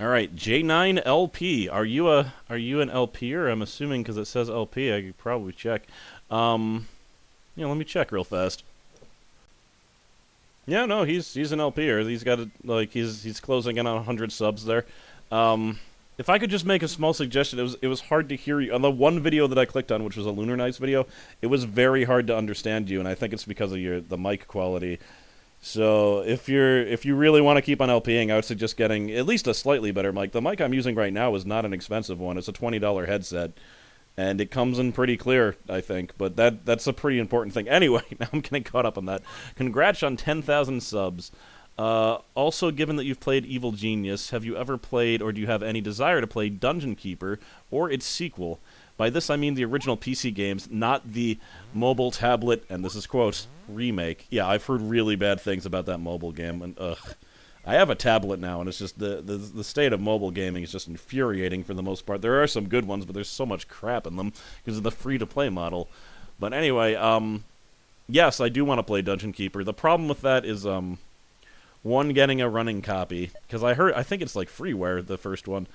All right, J9LP. Are you an LPer? I'm assuming because it says LP. I could probably check. Let me check real fast. Yeah, no, he's an LPer. He's got he's closing in on 100 subs there. If I could just make a small suggestion, it was hard to hear you on the one video that I clicked on, which was a Lunar Nights video. It was very hard to understand you, and I think it's because of the mic quality. So if you really want to keep on LPing, I would suggest getting at least a slightly better mic. The mic I'm using right now is not an expensive one. It's a $20 headset, and it comes in pretty clear, I think. But that's a pretty important thing. Anyway, now I'm getting caught up on that. Congrats on 10,000 subs. Also, given that you've played Evil Genius, have you ever played or do you have any desire to play Dungeon Keeper or its sequel? By this I mean the original PC games, not the mobile tablet, and this is quote, remake. Yeah, I've heard really bad things about that mobile game, and I have a tablet now, and it's just the state of mobile gaming is just infuriating for the most part. There are some good ones, but there's so much crap in them because of the free-to-play model. But anyway, yes, I do want to play Dungeon Keeper. The problem with that is, one, getting a running copy, because I think it's like freeware, the first one,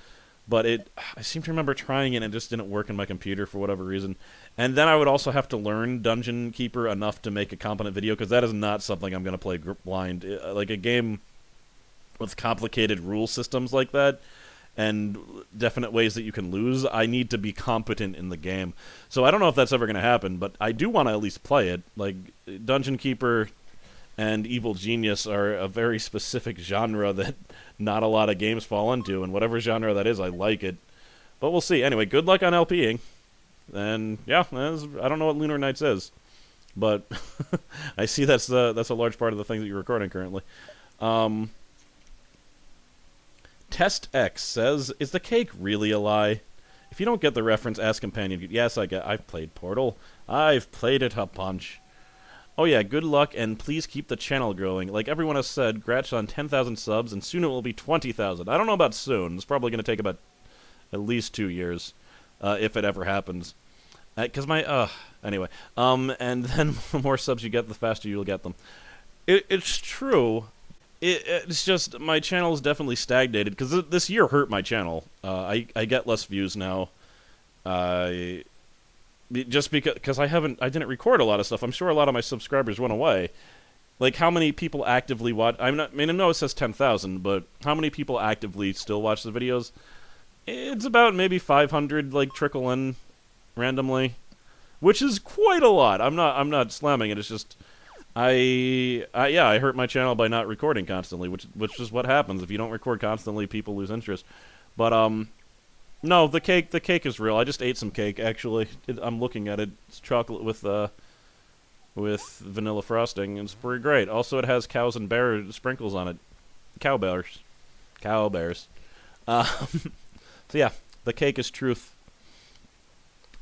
but I seem to remember trying it and it just didn't work in my computer for whatever reason. And then I would also have to learn Dungeon Keeper enough to make a competent video, because that is not something I'm going to play blind. Like a game with complicated rule systems like that, and definite ways that you can lose, I need to be competent in the game. So I don't know if that's ever going to happen, but I do want to at least play it. Like, Dungeon Keeper and Evil Genius are a very specific genre that not a lot of games fall into, and whatever genre that is, I like it. But we'll see. Anyway, good luck on LPing. And yeah, I don't know what Lunar Nights is, but I see that's a large part of the thing that you're recording currently. Test X says, "Is the cake really a lie?" If you don't get the reference, ask Companion. Yes, I've played Portal. I've played it a bunch. Oh yeah, good luck, and please keep the channel growing. Like everyone has said, congrats on 10,000 subs, and soon it will be 20,000. I don't know about soon. It's probably going to take about at least 2 years, if it ever happens. Because anyway. And then the more subs you get, the faster you'll get them. It's true. It's just, my channel is definitely stagnated, because this year hurt my channel. I get less views now. Just because I didn't record a lot of stuff. I'm sure a lot of my subscribers went away. Like, how many people actively watch? I know it says 10,000, but how many people actively still watch the videos? It's about maybe 500, like, trickle in randomly, which is quite a lot. I'm not slamming it. It's just I hurt my channel by not recording constantly, which is what happens if you don't record constantly. People lose interest. But no, the cake is real. I just ate some cake, actually. I'm looking at it. It's chocolate with vanilla frosting, and it's pretty great. Also, it has cows and bear sprinkles on it. Cow bears. So yeah, the cake is truth.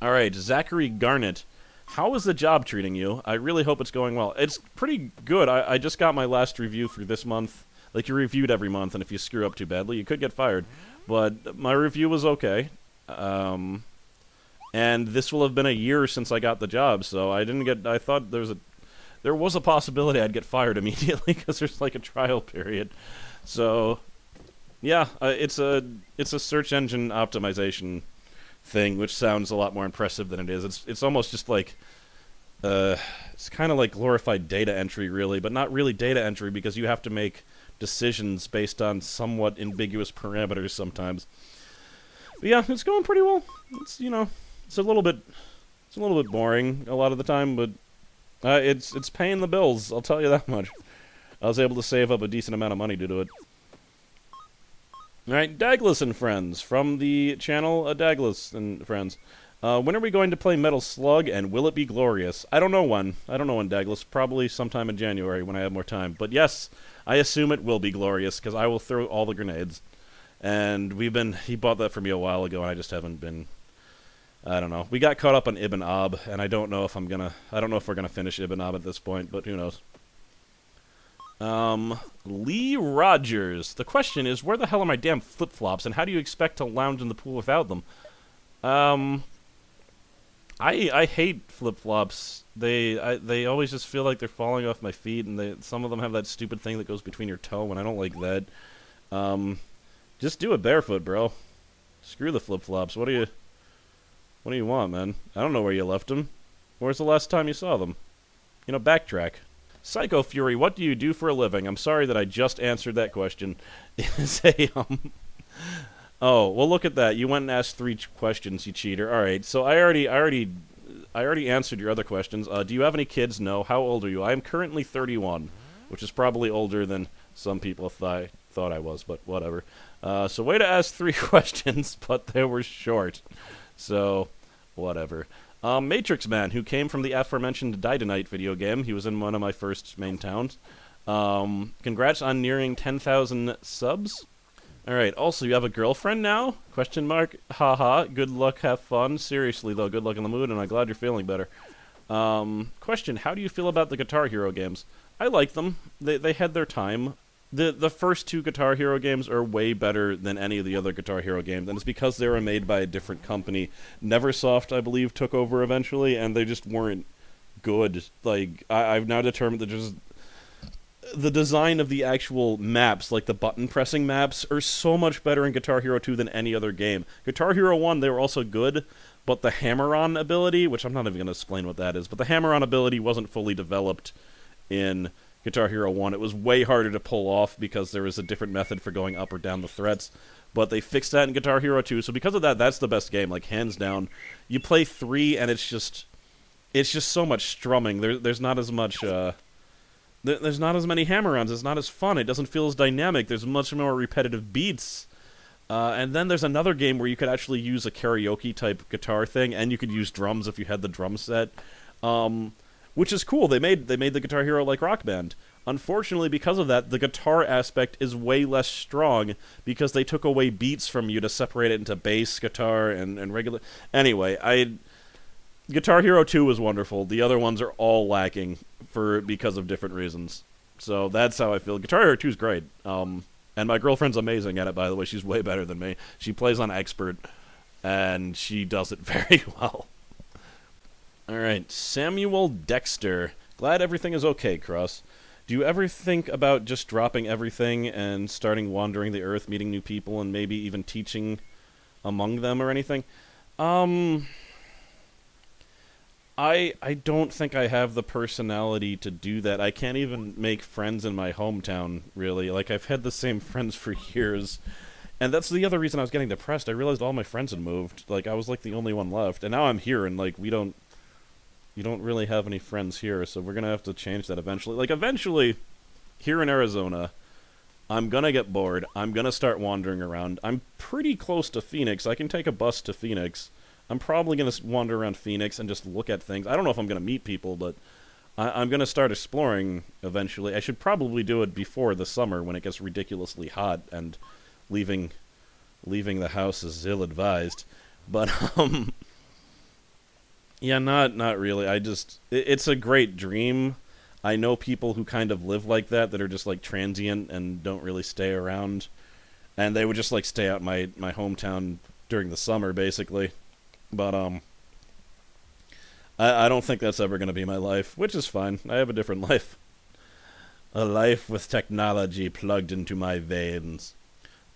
Alright, Zachary Garnett. How is the job treating you? I really hope it's going well. It's pretty good. I just got my last review for this month. Like, you're reviewed every month, and if you screw up too badly, you could get fired. But my review was okay. And this will have been a year since I got the job, so I thought there was a possibility I'd get fired immediately, because there's like a trial period. So yeah, it's a search engine optimization thing, which sounds a lot more impressive than it is. It's almost just like it's kind of like glorified data entry, really, but not really data entry, because you have to make decisions based on somewhat ambiguous parameters sometimes. But yeah, it's going pretty well. It's a little bit boring a lot of the time, but it's paying the bills. I'll tell you that much. I was able to save up a decent amount of money due to it. All right, Douglas and Friends from the channel Douglas and Friends. When are we going to play Metal Slug, and will it be glorious? I don't know when. Douglas. Probably sometime in January when I have more time. But yes, I assume it will be glorious, because I will throw all the grenades. And he bought that for me a while ago, and I just haven't been, I don't know. We got caught up on Ibn Ab, and I don't know if we're gonna finish Ibn Ab at this point, but who knows. Lee Rogers. The question is, where the hell are my damn flip-flops, and how do you expect to lounge in the pool without them? I hate flip-flops. They always just feel like they're falling off my feet, and some of them have that stupid thing that goes between your toe, and I don't like that. Just do it barefoot, bro. Screw the flip-flops. What do you want, man? I don't know where you left them. Where's the last time you saw them? You know, backtrack. Psycho Fury, what do you do for a living? I'm sorry that I just answered that question. Say, Oh, well, look at that. You went and asked 3 questions, you cheater. All right, so I already answered your other questions. Do you have any kids? No. How old are you? I am currently 31, which is probably older than some people thought I was, but whatever. So way to ask 3 questions, but they were short. So, whatever. Matrix Man, who came from the aforementioned Dynamite video game. He was in one of my first main towns. Congrats on nearing 10,000 subs. Alright, also, you have a girlfriend now? Question mark. Haha, good luck, have fun. Seriously, though, good luck in the mood, and I'm glad you're feeling better. Question, how do you feel about the Guitar Hero games? I like them. They had their time. The first 2 Guitar Hero games are way better than any of the other Guitar Hero games, and it's because they were made by a different company. Neversoft, I believe, took over eventually, and they just weren't good. Like, I've now determined that just the design of the actual maps, like the button-pressing maps, are so much better in Guitar Hero 2 than any other game. Guitar Hero 1, they were also good, but the hammer-on ability, which I'm not even going to explain what that is, but the hammer-on ability wasn't fully developed in Guitar Hero 1. It was way harder to pull off because there was a different method for going up or down the threats. But they fixed that in Guitar Hero 2, so because of that, that's the best game, like, hands down. You play 3, and it's just so much strumming. There's not as much, there's not as many hammer-ons. It's not as fun. It doesn't feel as dynamic. There's much more repetitive beats. And then there's another game where you could actually use a karaoke-type guitar thing, and you could use drums if you had the drum set. Which is cool. They made the Guitar Hero like Rock Band. Unfortunately, because of that, the guitar aspect is way less strong because they took away beats from you to separate it into bass, guitar, and regular... Anyway, Guitar Hero 2 was wonderful. The other ones are all lacking because of different reasons. So that's how I feel. Guitar Hero 2 is great. And my girlfriend's amazing at it, by the way. She's way better than me. She plays on Expert, and she does it very well. Alright, Samuel Dexter. Glad everything is okay, Cross. Do you ever think about just dropping everything and starting wandering the earth, meeting new people, and maybe even teaching among them or anything? I don't think I have the personality to do that. I can't even make friends in my hometown, really. Like, I've had the same friends for years. And that's the other reason I was getting depressed. I realized all my friends had moved. Like, I was, like, the only one left. And now I'm here, and, like, you don't really have any friends here, so we're gonna have to change that eventually. Like, eventually, here in Arizona, I'm gonna get bored. I'm gonna start wandering around. I'm pretty close to Phoenix. I can take a bus to Phoenix. I'm probably gonna wander around Phoenix and just look at things. I don't know if I'm gonna meet people, but I'm gonna start exploring eventually. I should probably do it before the summer when it gets ridiculously hot, and leaving the house is ill-advised. But, yeah, not really. It's a great dream. I know people who kind of live like that are just, like, transient and don't really stay around. And they would just, like, stay out in my hometown during the summer, basically. But, I don't think that's ever going to be my life, which is fine. I have a different life. A life with technology plugged into my veins.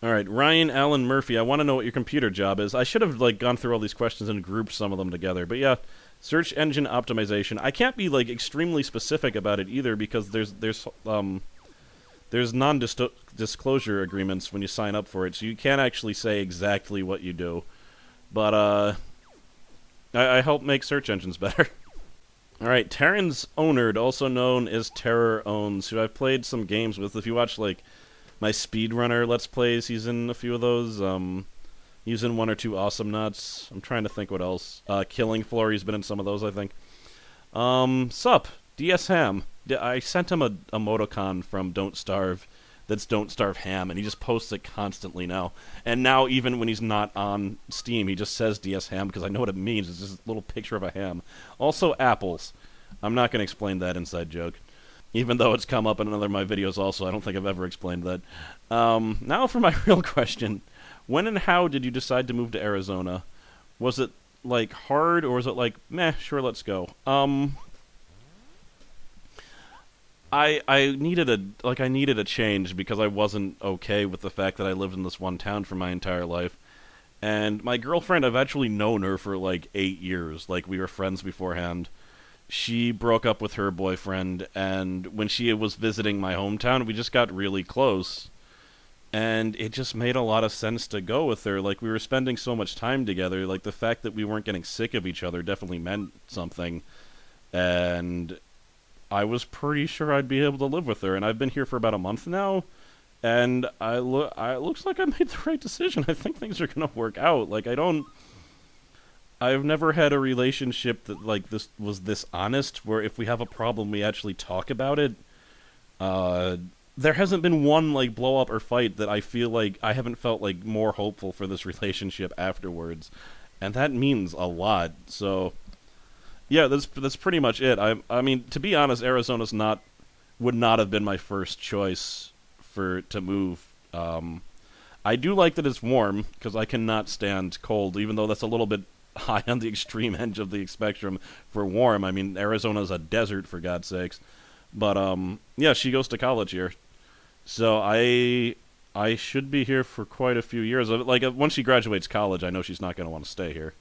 Alright, Ryan Allen Murphy, I want to know what your computer job is. I should have, like, gone through all these questions and grouped some of them together. But yeah, search engine optimization. I can't be, like, extremely specific about it either because there's non-disclosure agreements when you sign up for it, so you can't actually say exactly what you do. But, I help make search engines better. Alright, Terrence Ownard, also known as Terror Owns, who I've played some games with. If you watch, like, my speedrunner Let's Plays, he's in a few of those. He's in 1 or 2 Awesome Nuts. I'm trying to think what else. Killing Floor, he's been in some of those, I think. Sup, DS Ham. I sent him a emoticon from Don't Starve that's Don't Starve Ham, and he just posts it constantly now. And now, even when he's not on Steam, he just says DS Ham because I know what it means. It's just a little picture of a ham. Also, apples. I'm not going to explain that inside joke. Even though it's come up in another of my videos also, I don't think I've ever explained that. Now for my real question. When and how did you decide to move to Arizona? Was it, like, hard, or was it like, meh, sure, let's go? I needed a change because I wasn't okay with the fact that I lived in this one town for my entire life. And my girlfriend, I've actually known her for like 8 years. Like, we were friends beforehand. She broke up with her boyfriend, and when she was visiting my hometown, we just got really close. And it just made a lot of sense to go with her. Like, we were spending so much time together. Like, the fact that we weren't getting sick of each other definitely meant something. And I was pretty sure I'd be able to live with her. And I've been here for about a month now. And it looks like I made the right decision. I think things are gonna work out. Like, I've never had a relationship that like this was this honest, where if we have a problem, we actually talk about it. Uh, there hasn't been one like blow up or fight that I feel like I haven't felt like more hopeful for this relationship afterwards, and that means a lot. So yeah, that's pretty much it. I mean, to be honest, Arizona's not would not have been my first choice for to move. I do like that it's warm because I cannot stand cold, even though that's a little bit high on the extreme edge of the spectrum for warm. I mean, Arizona's a desert for God's sakes. But yeah, she goes to college here, so I should be here for quite a few years. Like once she graduates college, I know she's not going to want to stay here,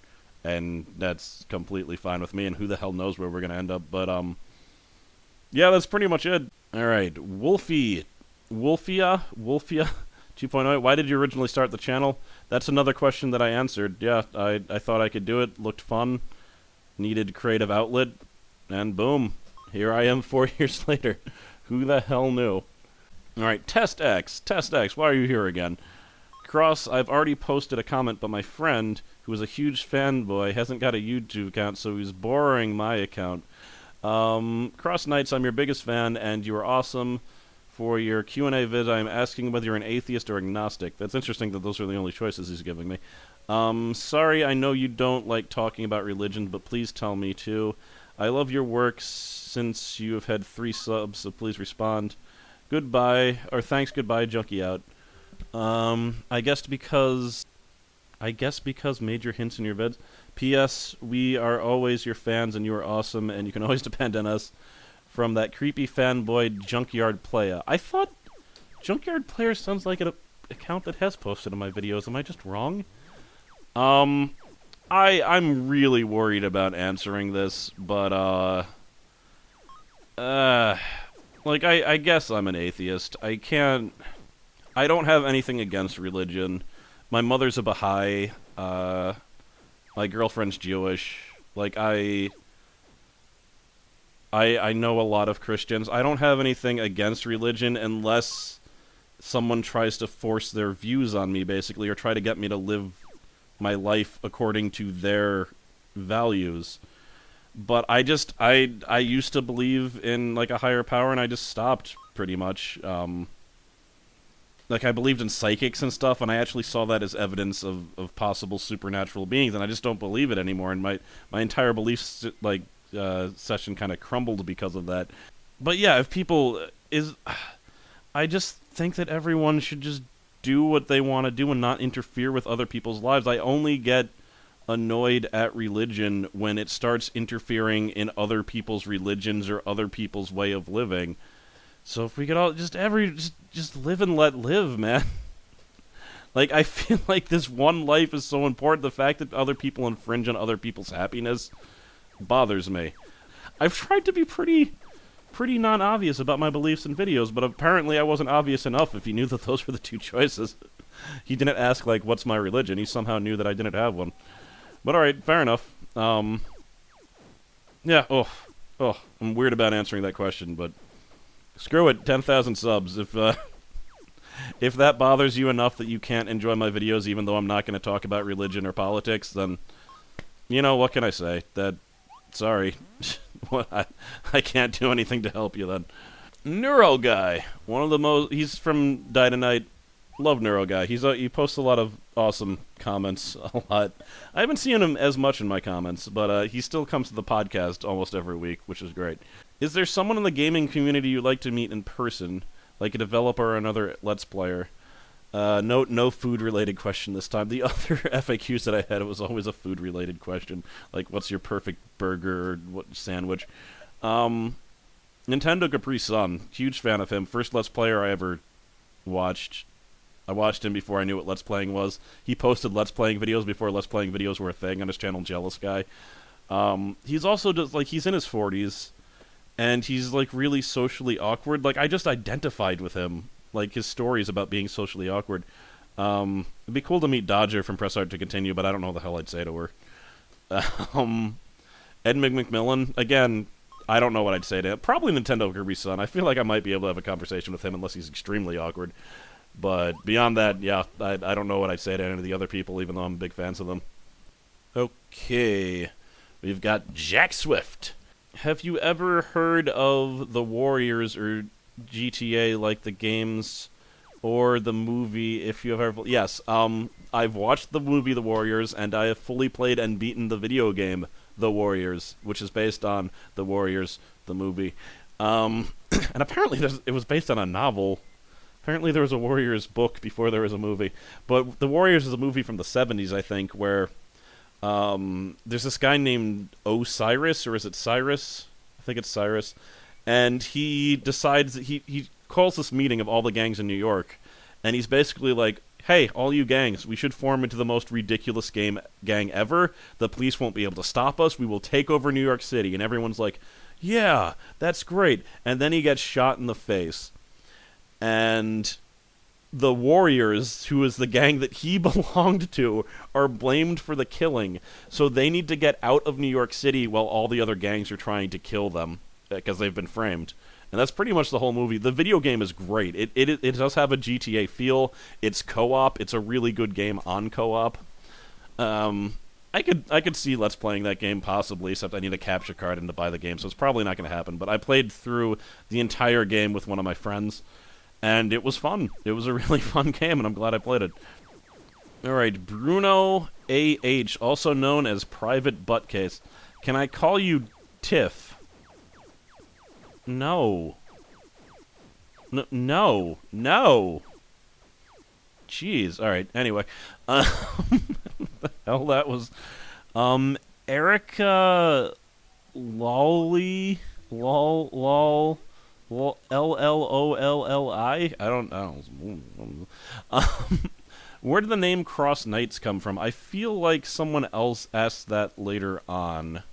and that's completely fine with me. And who the hell knows where we're going to end up? But yeah, that's pretty much it. All right, Wolfia 2.0. Why did you originally start the channel? That's another question that I answered. Yeah, I thought I could do it. Looked fun. Needed creative outlet. And boom. Here I am 4 years later. Who the hell knew? Alright, Test X. Test X, why are you here again? Cross, I've already posted a comment, but my friend, who is a huge fanboy, hasn't got a YouTube account, so he's borrowing my account. CrossKnights, I'm your biggest fan, and you are awesome. For your Q&A vid, I'm asking whether you're an atheist or agnostic. That's interesting that those are the only choices he's giving me. Sorry, I know you don't like talking about religion, but please tell me too. I love your work since you have had 3 subs, so please respond. Goodbye, or thanks, goodbye, junkie out. I guess because major hints in your vids. P.S. We are always your fans, and you are awesome, and you can always depend on us. From that creepy fanboy Junkyard Playa. I thought Junkyard Player sounds like an account that has posted in my videos. Am I just wrong? I'm really worried about answering this, but like I guess I'm an atheist. I don't have anything against religion. My mother's a Baha'i. My girlfriend's Jewish. Like I know a lot of Christians. I don't have anything against religion unless someone tries to force their views on me, basically, or try to get me to live my life according to their values. But I used to believe in, like, a higher power, and I just stopped, pretty much. Like, I believed in psychics and stuff, and I actually saw that as evidence of possible supernatural beings, and I just don't believe it anymore, and my entire belief, like, session kind of crumbled because of that. But yeah, if people I just think that everyone should just do what they want to do and not interfere with other people's lives. I only get annoyed at religion when it starts interfering in other people's religions or other people's way of living. So if we could all just live and let live, man. Like, I feel like this one life is so important. The fact that other people infringe on other people's happiness bothers me. I've tried to be pretty non-obvious about my beliefs in videos, but apparently I wasn't obvious enough if he knew that those were the 2 choices. He didn't ask, like, what's my religion? He somehow knew that I didn't have one. But alright, fair enough. Yeah, I'm weird about answering that question, but screw it, 10,000 subs. If that bothers you enough that you can't enjoy my videos even though I'm not going to talk about religion or politics, then, you know, what can I say? Sorry. I can't do anything to help you then. Neuro Guy. One of the most... He's from Die Tonight. Love Neuro Guy. He posts a lot of awesome comments. A lot. I haven't seen him as much in my comments, but he still comes to the podcast almost every week, which is great. Is there someone in the gaming community you'd like to meet in person? Like a developer or another Let's Player? No food-related question this time. The other FAQs that I had, it was always a food-related question. Like, what's your perfect burger or what sandwich? Nintendo Capri Sun, huge fan of him. First Let's Player I ever watched. I watched him before I knew what Let's Playing was. He posted Let's Playing videos before Let's Playing videos were a thing on his channel, Jealous Guy. He's also just, like, he's in his 40s, and he's, like, really socially awkward. Like, I just identified with him, like, his stories about being socially awkward. It'd be cool to meet Dodger from Press Art to Continue, but I don't know what the hell I'd say to her. Ed McMillan, again, I don't know what I'd say to him. Probably Nintendo Kirby Sun. I feel like I might be able to have a conversation with him unless he's extremely awkward. But beyond that, yeah, I don't know what I'd say to any of the other people, even though I'm big fans of them. Okay, we've got Jack Swift. Have you ever heard of The Warriors or GTA, like the games or the movie? If you have ever... Yes, I've watched the movie The Warriors, and I have fully played and beaten the video game The Warriors, which is based on The Warriors, the movie. And apparently it was based on a novel. Apparently there was a Warriors book before there was a movie. But The Warriors is a movie from the 70s, I think, where there's this guy named Osiris, or is it Cyrus? I think it's Cyrus. And he decides that he calls this meeting of all the gangs in New York, and he's basically like, hey, all you gangs, we should form into the most ridiculous gang ever. The police won't be able to stop us. We will take over New York City. And everyone's like, yeah, that's great. And then he gets shot in the face. And the Warriors, who is the gang that he belonged to, are blamed for the killing. So they need to get out of New York City while all the other gangs are trying to kill them, because they've been framed. And that's pretty much the whole movie. The video game is great. It does have a GTA feel. It's co-op. It's a really good game on co-op. I could see Let's Playing that game possibly, except I need a capture card and to buy the game, so it's probably not going to happen. But I played through the entire game with one of my friends, and it was fun. It was a really fun game, and I'm glad I played it. Alright, Bruno A.H., also known as Private Buttcase. Can I call you Tiff? No. No. Jeez. Alright, anyway. What the hell that was? Erica Lolly? L-L-O-L-L-I? I don't know. Where did the name CrossKnights come from? I feel like someone else asked that later on.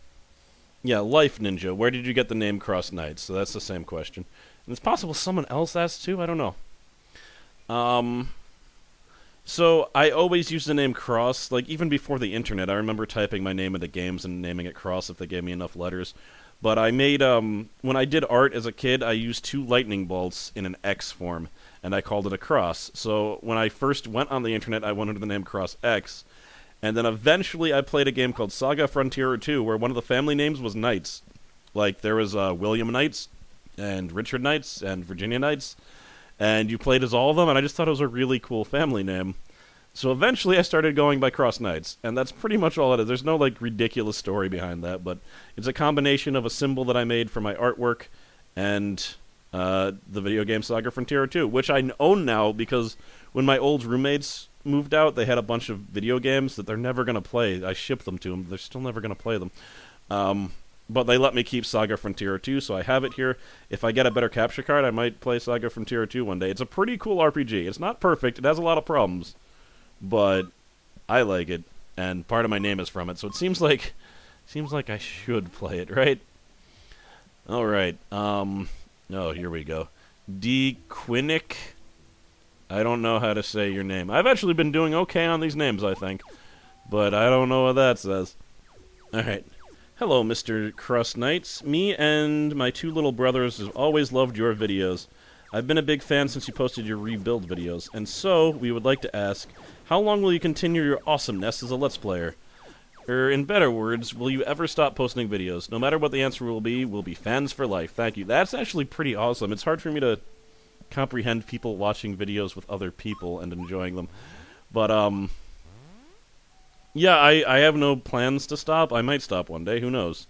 Yeah, Life Ninja. Where did you get the name CrossKnights? So that's the same question. And it's possible someone else asked too? I don't know. So I always used the name Cross, like even before the internet. I remember typing my name into games and naming it Cross if they gave me enough letters. But I made, when I did art as a kid, I used 2 lightning bolts in an X form, and I called it a cross. So when I first went on the internet, I went under the name Cross X. And then eventually I played a game called Saga Frontier 2, where one of the family names was Knights. Like, there was William Knights, and Richard Knights, and Virginia Knights, and you played as all of them, and I just thought it was a really cool family name. So eventually I started going by CrossKnights, and that's pretty much all it is. There's no, like, ridiculous story behind that, but it's a combination of a symbol that I made for my artwork and the video game Saga Frontier 2, which I own now because when my old roommates moved out, they had a bunch of video games that they're never going to play. I shipped them to them. They're still never going to play them. But they let me keep Saga Frontier 2, so I have it here. If I get a better capture card, I might play Saga Frontier 2 one day. It's a pretty cool RPG. It's not perfect. It has a lot of problems. But I like it, and part of my name is from it, so it seems like I should play it, right? Alright, oh, here we go. D. Quinnick? I don't know how to say your name. I've actually been doing okay on these names, I think. But I don't know what that says. Alright. Hello, Mr. CrossKnights. Me and my 2 little brothers have always loved your videos. I've been a big fan since you posted your rebuild videos, and so we would like to ask, how long will you continue your awesomeness as a Let's Player? Or, in better words, will you ever stop posting videos? No matter what the answer will be, we'll be fans for life. Thank you. That's actually pretty awesome. It's hard for me to comprehend people watching videos with other people and enjoying them. But, yeah, I have no plans to stop. I might stop one day. Who knows?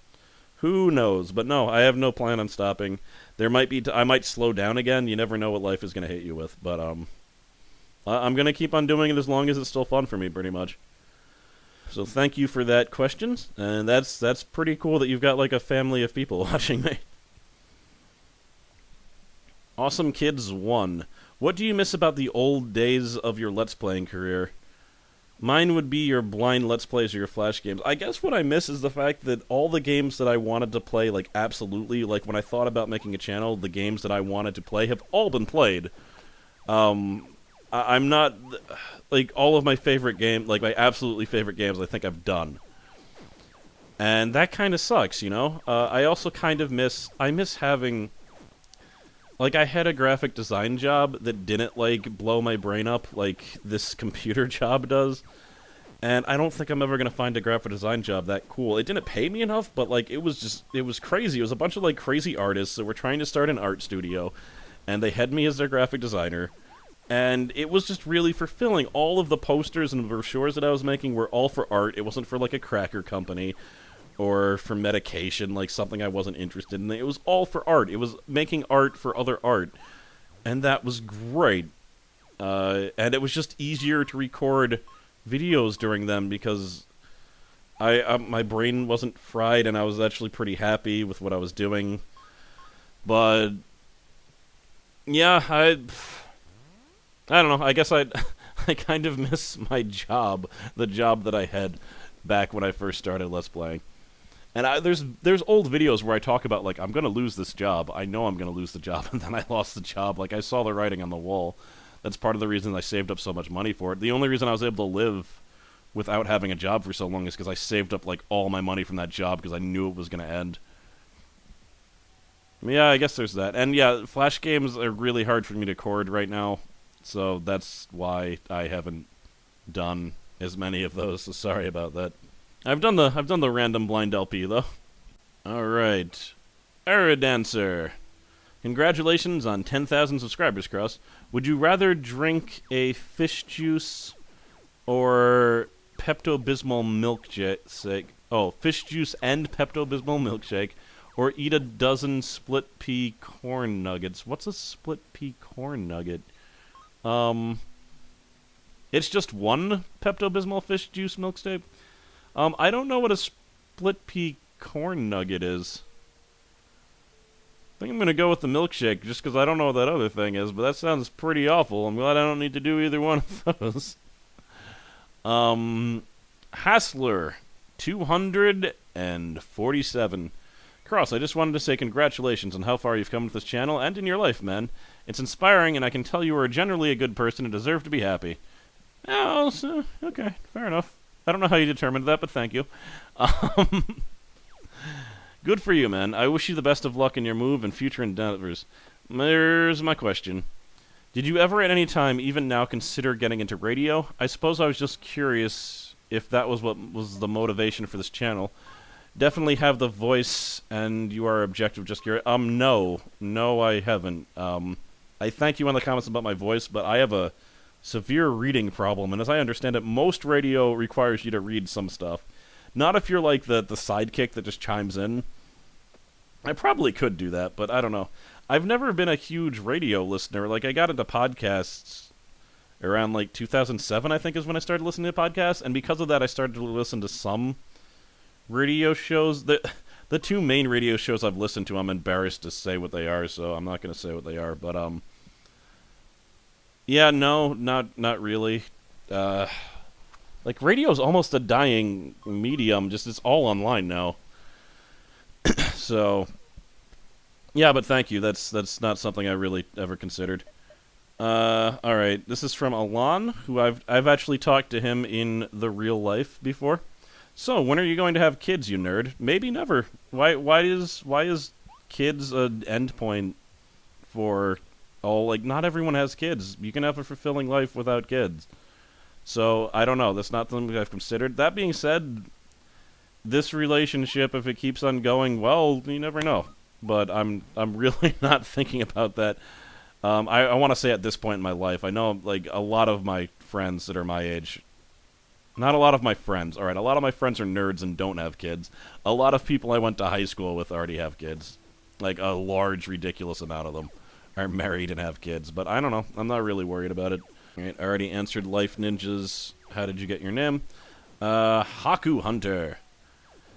Who knows? But no, I have no plan on stopping. There might be... I might slow down again. You never know what life is going to hit you with. But, I'm going to keep on doing it as long as it's still fun for me, pretty much. So thank you for that question. And that's pretty cool that you've got, like, a family of people watching me. Awesome Kids 1. What do you miss about the old days of your Let's Playing career? Mine would be your blind Let's Plays or your Flash games. I guess what I miss is the fact that all the games that I wanted to play, like, absolutely, like, when I thought about making a channel, the games that I wanted to play have all been played. I'm not, like, all of my favorite games, like, my absolutely favorite games I think I've done. And that kind of sucks, you know? I also kind of miss having... Like, I had a graphic design job that didn't, like, blow my brain up like this computer job does. And I don't think I'm ever going to find a graphic design job that cool. It didn't pay me enough, but, like, it was crazy. It was a bunch of, like, crazy artists that were trying to start an art studio. And they had me as their graphic designer. And it was just really fulfilling. All of the posters and brochures that I was making were all for art. It wasn't for, like, a cracker company or for medication, like something I wasn't interested in. It was all for art. It was making art for other art. And that was great. And it was just easier to record videos during them because my brain wasn't fried and I was actually pretty happy with what I was doing. But yeah, I don't know. I guess I kind of miss my job, the job that I had back when I first started Let's Playing. And there's old videos where I talk about, like, I'm going to lose this job. I know I'm going to lose the job, and then I lost the job. Like, I saw the writing on the wall. That's part of the reason I saved up so much money for it. The only reason I was able to live without having a job for so long is because I saved up, like, all my money from that job because I knew it was going to end. Yeah, I guess there's that. And yeah, Flash games are really hard for me to record right now, so that's why I haven't done as many of those, so sorry about that. I've done the random blind LP though. Alright. Aerodancer. Congratulations on 10,000 subscribers, Cross. Would you rather drink a fish juice or Pepto-Bismol milkshake? Oh, fish juice and Pepto-Bismol milkshake, or eat a dozen split pea corn nuggets. What's a split pea corn nugget? It's just one Pepto-Bismol fish juice milkshake. I don't know what a split pea corn nugget is. I think I'm going to go with the milkshake just because I don't know what that other thing is, but that sounds pretty awful. I'm glad I don't need to do either one of those. Hassler, 247. Cross, I just wanted to say congratulations on how far you've come with this channel and in your life, man. It's inspiring, and I can tell you are generally a good person and deserve to be happy. Oh, so, okay, fair enough. I don't know how you determined that, but thank you. Good for you, man. I wish you the best of luck in your move and future endeavors. Here's my question. Did you ever at any time, even now, consider getting into radio? I suppose I was just curious if that was what was the motivation for this channel. Definitely have the voice, and you are objective, just curious. No, I haven't. I thank you on the comments about my voice, but I have a severe reading problem, and as I understand it, most radio requires you to read some stuff. Not if you're like the sidekick that just chimes in. I probably could do that, but I don't know. I've never been a huge radio listener. Like, I got into podcasts around, like, 2007, I think, is when I started listening to podcasts, and because of that, I started to listen to some radio shows. The two main radio shows I've listened to, I'm embarrassed to say what they are, so I'm not going to say what they are, but, yeah, no, not really. Like, radio's almost a dying medium, just it's all online now. So, yeah, but thank you. That's not something I really ever considered. Alright, this is from Alon, who I've actually talked to him in the real life before. So, when are you going to have kids, you nerd? Maybe never. Why is kids an endpoint for... Oh, like, not everyone has kids. You can have a fulfilling life without kids. So, I don't know. That's not something I've considered. That being said, this relationship, if it keeps on going, well, you never know. But I'm really not thinking about that. I want to say at this point in my life, I know, like, a lot of my friends that are my age... Not a lot of my friends. Alright, a lot of my friends are nerds and don't have kids. A lot of people I went to high school with already have kids. Like, a large, ridiculous amount of them are married and have kids, but I don't know. I'm not really worried about it. Alright, I already answered Life Ninjas. How did you get your name? Haku Hunter.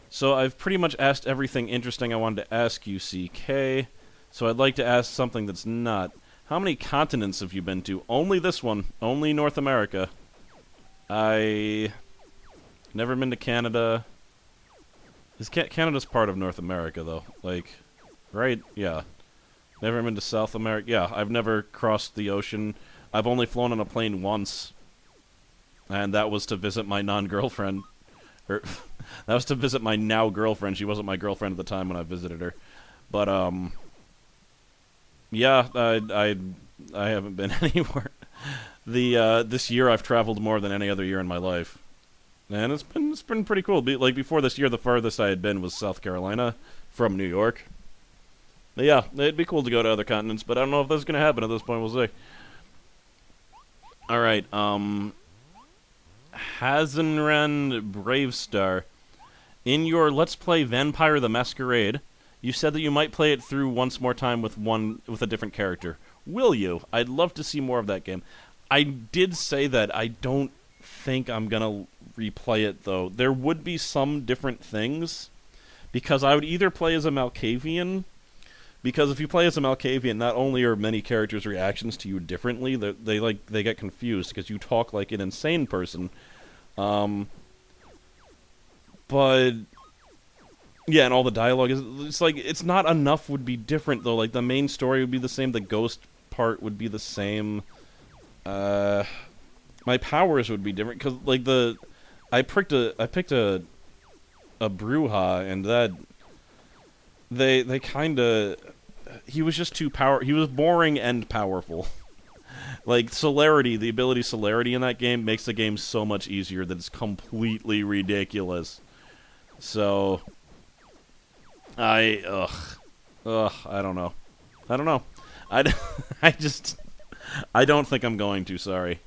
So I've pretty much asked everything interesting I wanted to ask you, CK. So I'd like to ask something that's not. How many continents have you been to? Only this one. Only North America. I... Never been to Canada. Canada's part of North America, though. Like, right? Yeah. Never been to South America. Yeah, I've never crossed the ocean. I've only flown on a plane once. And that was to visit my non-girlfriend. Or, that was to visit my now-girlfriend. She wasn't my girlfriend at the time when I visited her. But, yeah, I haven't been anywhere. This year I've traveled more than any other year in my life. And it's been pretty cool. Like, before this year, the farthest I had been was South Carolina from New York. But yeah, it'd be cool to go to other continents, but I don't know if that's going to happen at this point. We'll see. Alright, Hazenren Bravestar. In your Let's Play Vampire the Masquerade, you said that you might play it through once more time with a different character. Will you? I'd love to see more of that game. I did say that. I don't think I'm gonna replay it, though. There would be some different things, because I would either play as a Malkavian, because if you play as a Malkavian, not only are many characters' reactions to you differently, they get confused, because you talk like an insane person. But yeah, and all the dialogue it's like, it's not enough would be different, though. Like, the main story would be the same, the ghost part would be the same. My powers would be different, because, like, I picked a Bruja, and that they kinda, he was just too he was boring and powerful. Like, celerity, the ability celerity in that game makes the game so much easier that it's completely ridiculous. So, I don't know. I don't think I'm going to, sorry.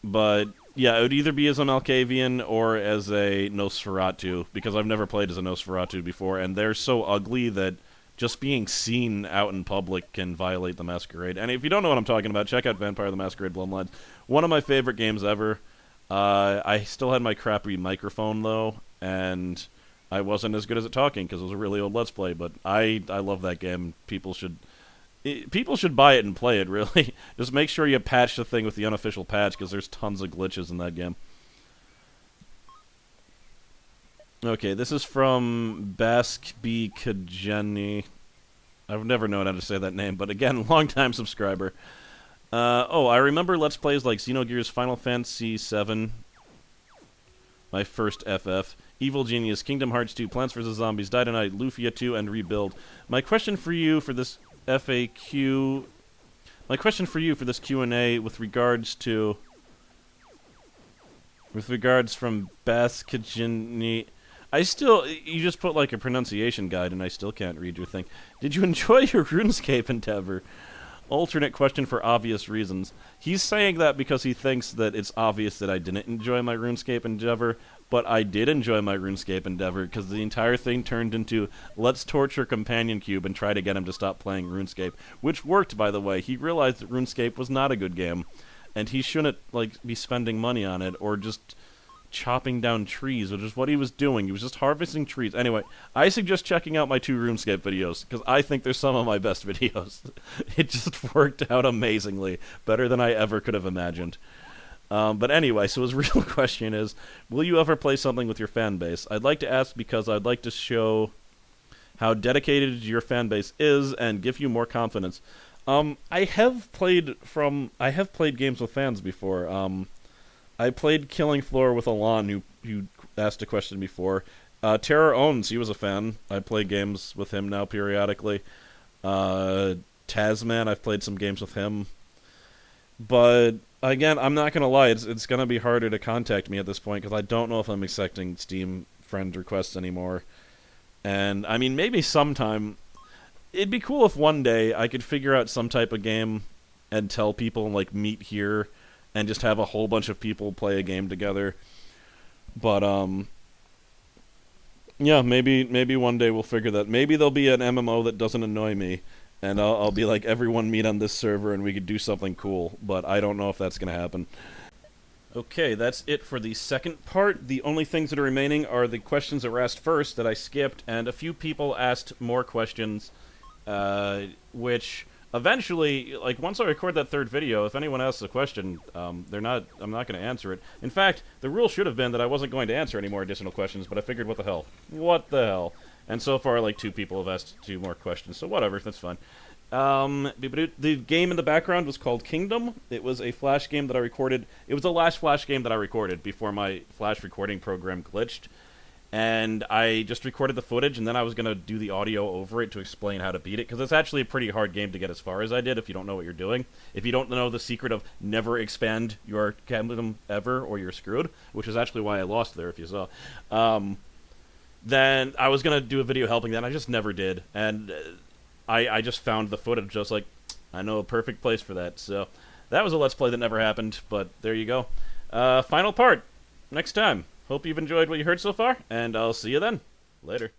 But, yeah, it would either be as a Malkavian or as a Nosferatu, because I've never played as a Nosferatu before, and they're so ugly that just being seen out in public can violate the Masquerade. And if you don't know what I'm talking about, check out Vampire the Masquerade Bloodlines. One of my favorite games ever. I still had my crappy microphone, though, and I wasn't as good as at talking, because it was a really old Let's Play, but I love that game. People should buy it and play it, really. Just make sure you patch the thing with the unofficial patch, because there's tons of glitches in that game. Okay, this is from Bask B. Kajeni. I've never known how to say that name, but again, long-time subscriber. I remember Let's Plays like Xenogears Final Fantasy VII, my first FF, Evil Genius, Kingdom Hearts 2, Plants vs. Zombies, Die Tonight, Lufia 2, and Rebuild. My question for you for this Q&A with regards from Baskajini. You just put like a pronunciation guide and I still can't read your thing. Did you enjoy your RuneScape endeavor? Alternate question for obvious reasons. He's saying that because he thinks that it's obvious that I didn't enjoy my RuneScape endeavor, but I did enjoy my RuneScape endeavor, because the entire thing turned into, let's torture Companion Cube and try to get him to stop playing RuneScape. Which worked, by the way. He realized that RuneScape was not a good game, and he shouldn't, like, be spending money on it, or just chopping down trees, which is what he was doing. He was just harvesting trees. Anyway, I suggest checking out my 2 RuneScape videos, because I think they're some of my best videos. It just worked out amazingly. Better than I ever could have imagined. But anyway, so his real question is, will you ever play something with your fan base? I'd like to ask because I'd like to show how dedicated your fan base is and give you more confidence. I have played games with fans before. I played Killing Floor with Alon, who asked a question before. Terror Owns, he was a fan. I play games with him now periodically. Tasman, I've played some games with him. But again, I'm not going to lie, it's going to be harder to contact me at this point, because I don't know if I'm accepting Steam friend requests anymore. And, I mean, maybe sometime. It'd be cool if one day I could figure out some type of game and tell people, like, meet here, and just have a whole bunch of people play a game together. But, yeah, maybe one day we'll figure that. Maybe there'll be an MMO that doesn't annoy me, and I'll be like, everyone meet on this server and we could do something cool, but I don't know if that's going to happen. Okay, that's it for the second part. The only things that are remaining are the questions that were asked first that I skipped, and a few people asked more questions, which eventually, like, once I record that third video, if anyone asks a question, I'm not going to answer it. In fact, the rule should have been that I wasn't going to answer any more additional questions, but I figured, what the hell? What the hell? And so far, like, 2 people have asked 2 more questions, so whatever, that's fine. The game in the background was called Kingdom. It was a Flash game that I recorded. It was the last Flash game that I recorded before my Flash recording program glitched. And I just recorded the footage, and then I was going to do the audio over it to explain how to beat it, because it's actually a pretty hard game to get as far as I did if you don't know what you're doing. If you don't know the secret of never expand your Kingdom ever, or you're screwed, which is actually why I lost there, if you saw. Then I was going to do a video helping that, and I just never did. And I just found the footage. I was like, I know a perfect place for that. So that was a Let's Play that never happened, but there you go. Final part next time. Hope you've enjoyed what you heard so far, and I'll see you then. Later.